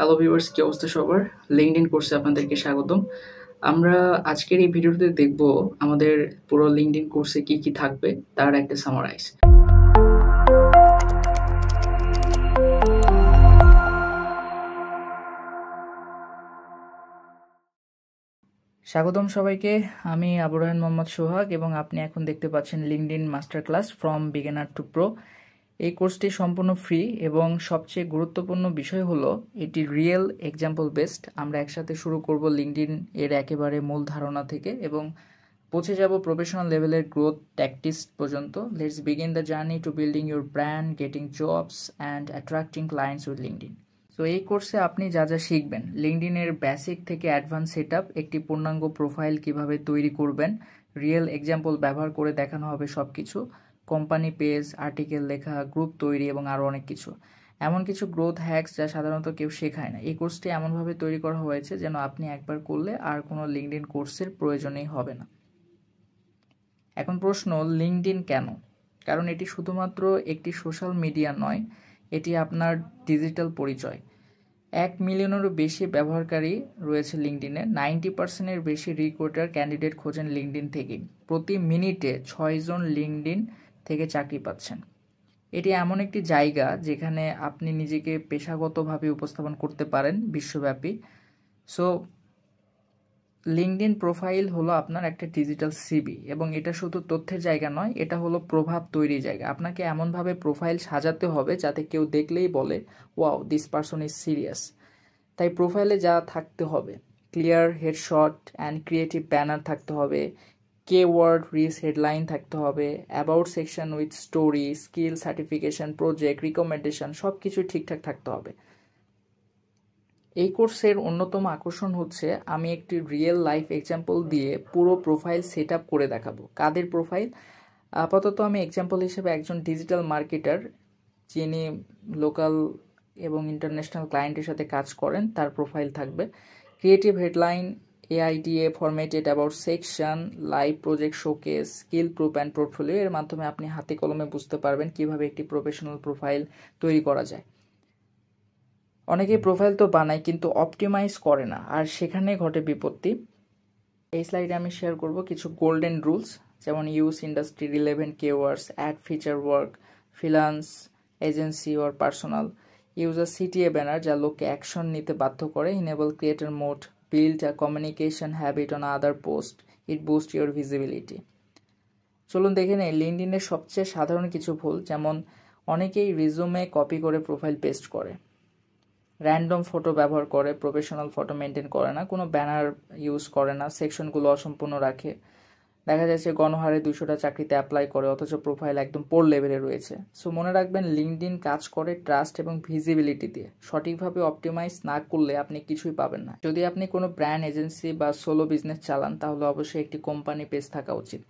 Hello viewers, কি অবস্থা সবার? লিঙ্কডইন কোর্সে আপনাদেরকে স্বাগতম। আমরা আজকের এই ভিডিওতে দেখব আমাদের পুরো লিঙ্কডইন কোর্সে কি, কি থাকবে তার একটা সামারাইজ। স্বাগতম সবাইকে। আমি আবু রায়হান মোহাম্মদ সোহাগ এবং আপনি এখন দেখতে পাচ্ছেন LinkedIn master class from beginner two pro. এই কোর্সটি সম্পূর্ণ ফ্রি এবং সবচেয়ে গুরুত্বপূর্ণ বিষয় হলো এটি রিয়েল এক্সাম্পল বেসড। আমরা একসাথে শুরু করব লিঙ্কডইন এর একেবারে মূল ধারণা থেকে এবং পৌঁছে যাব প্রফেশনাল লেভেলের গ্রোথ ট্যাকটিক্স পর্যন্ত। Let's begin the journey to building your brand, getting jobs and attracting clients with LinkedIn. তো এই কোর্সে আপনি যা যা শিখবেন, লিঙ্কডইনের বেসিক থেকে অ্যাডভান্স সেটআপ, একটি পূর্ণাঙ্গ প্রোফাইল কিভাবে তৈরি করবেন, রিয়েল এক্সাম্পল ব্যবহার করে দেখানো হবে সব কিছু, কোম্পানি পেজ, আর্টিকেল লেখা, গ্রুপ তৈরি এবং আরও অনেক কিছু। এমন কিছু গ্রোথ হ্যাকস যা সাধারণত কেউ শেখায় না। এই কোর্সটি এমনভাবে তৈরি করা হয়েছে যেন আপনি একবার করলে আর কোনো লিঙ্কডইন কোর্সের প্রয়োজনই হবে না। এখন প্রশ্ন, লিঙ্কডইন কেন? কারণ এটি শুধুমাত্র একটি সোশ্যাল মিডিয়া নয়, এটি আপনার ডিজিটাল পরিচয়। 1 মিলিয়নেরও বেশি ব্যবহারকারী রয়েছে লিঙ্কডইনে। 90%-এর বেশি রিক্রুটার ক্যান্ডিডেট খোঁজেন লিঙ্কডইন থেকেই। প্রতি মিনিটে 6 জন লিঙ্কডইন থেকে চাকরি পাচ্ছেন। এটি এমন একটি জায়গা যেখানে আপনি নিজেকে পেশাগতভাবে উপস্থাপন করতে পারেন বিশ্বব্যাপী। সো লিঙ্কডইন প্রোফাইল হলো আপনার একটা ডিজিটাল সিভি এবং এটা শুধু তথ্যের জায়গা নয়, এটা হলো প্রভাব তৈরির জায়গা। আপনাকে এমনভাবে প্রোফাইল সাজাতে হবে যাতে কেউ দেখলেই বলে, wow, this person is serious. তাই প্রোফাইলে যা থাকতে হবে, clear headshot and creative banner থাকতে হবে, ওয়ার্ড রিচ হেডলাইন থাকতে হবে, about section with story, skill, certification, project, recommendation সব কিছু ঠিকঠাক থাকতে হবে। এই কোর্সের অন্যতম আকর্ষণ হচ্ছে আমি একটি রিয়েল লাইফ এক্সাম্পল দিয়ে পুরো প্রোফাইল সেট আপ করে দেখাবো। কাদের প্রোফাইল? আপাতত আমি এক্সাম্পল হিসেবে একজন ডিজিটাল মার্কেটার যিনি লোকাল এবং ইন্টারন্যাশনাল ক্লায়েন্টের সাথে কাজ করেন, তার প্রোফাইল থাকবে। Creative headline, AIDA formatted about section, live project showcase, skill proof and portfolio. এর মাধ্যমে আপনি হাতে কলমে বুঝতে পারবেন কিভাবে একটি প্রফেশনাল প্রোফাইল তৈরি করা যায়। অনেকেই প্রোফাইল তো বানায় কিন্তু অপটিমাইজ করে না, আর সেখানে ঘটে বিপত্তি। এই স্লাইডে আমি শেয়ার করব কিছু গোল্ডেন রুলস, যেমন use industry relevant keywords, add feature work, freelance, agency or personal, use a CTA banner যা লোককে অ্যাকশন নিতে বাধ্য করে, enable creator mode, build a communication habit on other post, it boost your visibility. চলুন দেখে নেই লিঙ্কডইনের সবচেয়ে সাধারণ কিছু ভুল। যেমন অনেকেই রিজুমে কপি করে প্রোফাইল পেস্ট করে, র্যান্ডম ফটো ব্যবহার করে, প্রফেশনাল ফটো মেনটেন করে না, কোনো ব্যানার ইউজ করে না, সেকশনগুলো অসম্পূর্ণ রাখে। দেখা যাচ্ছে গণহারে 200টা চাকরিতে অ্যাপ্লাই করে অথচ প্রোফাইল একদম পোর লেভেলে রয়েছে। সো মনে রাখবেন, লিঙ্কডইন কাজ করে ট্রাস্ট এবং ভিজিবিলিটি দিয়ে। সঠিকভাবে অপটিমাইজ না করলে আপনি কিছুই পাবেন না। যদি আপনি কোনো ব্র্যান্ড, এজেন্সি বা সোলো বিজনেস চালান তাহলে অবশ্যই একটি কোম্পানি পেজ থাকা উচিত।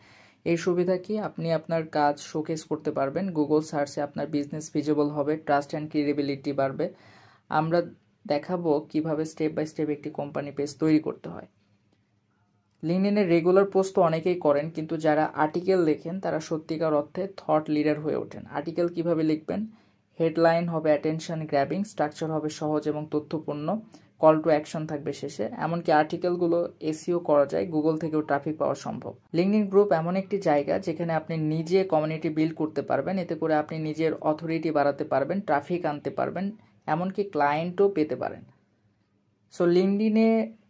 এই সুবিধা কি, আপনি আপনার কাজ শোকেস করতে পারবেন, গুগল সার্চে আপনার বিজনেস ভিজিবল হবে, ট্রাস্ট অ্যান্ড ক্রেডিবিলিটি বাড়বে। আমরা দেখাবো কিভাবে স্টেপ বাই স্টেপ একটি কোম্পানি পেজ তৈরি করতে হয়। লিঙ্কডইনের রেগুলার পোস্ট তো অনেকেই করেন, কিন্তু যারা আর্টিকেল লেখেন তারা সত্যিকার অর্থে থট লিডার হয়ে ওঠেন। আর্টিকেল কিভাবে লিখবেন? হেডলাইন হবে অ্যাটেনশন গ্র্যাবিং, স্ট্রাকচার হবে সহজ এবং তথ্যপূর্ণ, কল টু অ্যাকশন থাকবে শেষে। এমনকি আর্টিকেলগুলো SEO করা যায়, গুগল থেকেও ট্রাফিক পাওয়া সম্ভব। লিঙ্কডইন গ্রুপ এমন একটি জায়গা যেখানে আপনি নিজে কমিউনিটি বিল্ড করতে পারবেন। এতে করে আপনি নিজের অথরিটি বাড়াতে পারবেন, ট্রাফিক আনতে পারবেন, এমনকি ক্লায়েন্টও পেতে পারেন। সো লিঙ্কডইনে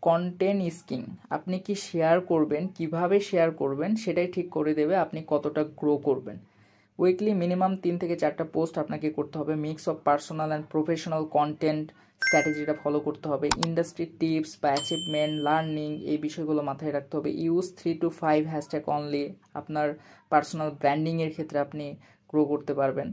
কন্টেন্ট ইজ কিং। আপনি কি শেয়ার করবেন, কিভাবে শেয়ার করবেন সেটাই ঠিক করে দেবে আপনি কতটা গ্রো করবেন। উইকলি মিনিমাম 3 থেকে 4টা পোস্ট আপনাকে করতে হবে। Mix of personal and professional কন্টেন্ট স্ট্র্যাটেজিটা ফলো করতে হবে। ইন্ডাস্ট্রি টিপস বা অ্যাচিভমেন্ট, লার্নিং, এই বিষয়গুলো মাথায় রাখতে হবে। Use 3 to 5 hashtag only. আপনার পার্সোনাল ব্র্যান্ডিংয়ের ক্ষেত্রে আপনি গ্রো করতে পারবেন।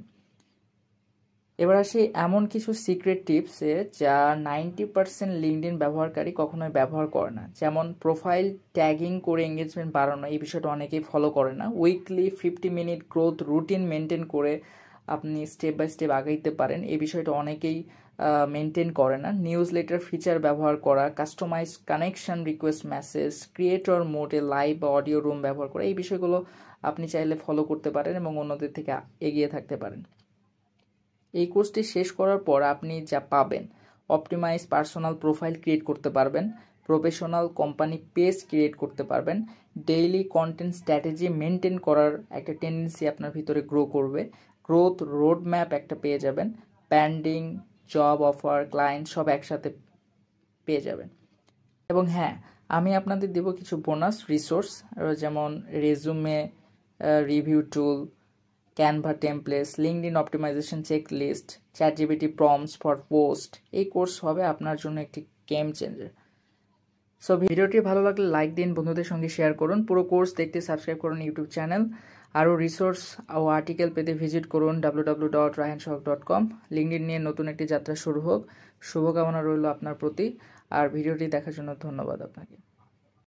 এবার আসি এমন কিছু সিক্রেট টিপসে যা 90% লিঙ্কডইন ব্যবহারকারী কখনোই ব্যবহার করে না। যেমন প্রোফাইল ট্যাগিং করে এঙ্গেজমেন্ট বাড়ানো, এই বিষয়টা অনেকেই ফলো করে না। Weekly 50 minute growth routine maintain করে আপনি স্টেপ বাই স্টেপ আগাইতে পারেন, এই বিষয়টা অনেকেই মেনটেন করে না। নিউজ লেটার ফিচার ব্যবহার করা, customize connection request message, creator মোডে লাইভ বা অডিও রুম ব্যবহার করা, এই বিষয়গুলো আপনি চাইলে ফলো করতে পারেন এবং অন্যদের থেকে এগিয়ে থাকতে পারেন। এই কোর্সটি শেষ করার পর আপনি যা পাবেন, অপটিমাইজ পার্সোনাল প্রোফাইল ক্রিয়েট করতে পারবেন, প্রফেশনাল কোম্পানি পেজ ক্রিয়েট করতে পারবেন, ডেইলি কন্টেন্ট স্ট্র্যাটেজি মেনটেন করার একটা টেন্ডেন্সি আপনার ভিতরে গ্রো করবে, গ্রোথ রোড ম্যাপ একটা পেয়ে যাবেন, ব্র্যান্ডিং, জব অফার, ক্লায়েন্ট সব একসাথে পেয়ে যাবেন। এবং হ্যাঁ, আমি আপনাদের দেব কিছু বোনাস রিসোর্স, যেমন resume review tool, Canva templates, LinkedIn optimization checklist, ChatGPT prompts for post. এই কোর্স হবে আপনার জন্য একটি গেম চেঞ্জার। সো ভিডিওটি ভালো লাগলে লাইক দিন, বন্ধুদের সঙ্গে শেয়ার করুন। পুরো কোর্স দেখতে সাবস্ক্রাইব করুন ইউটিউব চ্যানেল। আরও রিসোর্স ও আর্টিকেল পেতে ভিজিট করুন www.rayansohag.com। লিঙ্কডইন নিয়ে নতুন একটি যাত্রা শুরু হোক। শুভকামনা রইল আপনার প্রতি। আর ভিডিওটি দেখার জন্য ধন্যবাদ আপনাকে।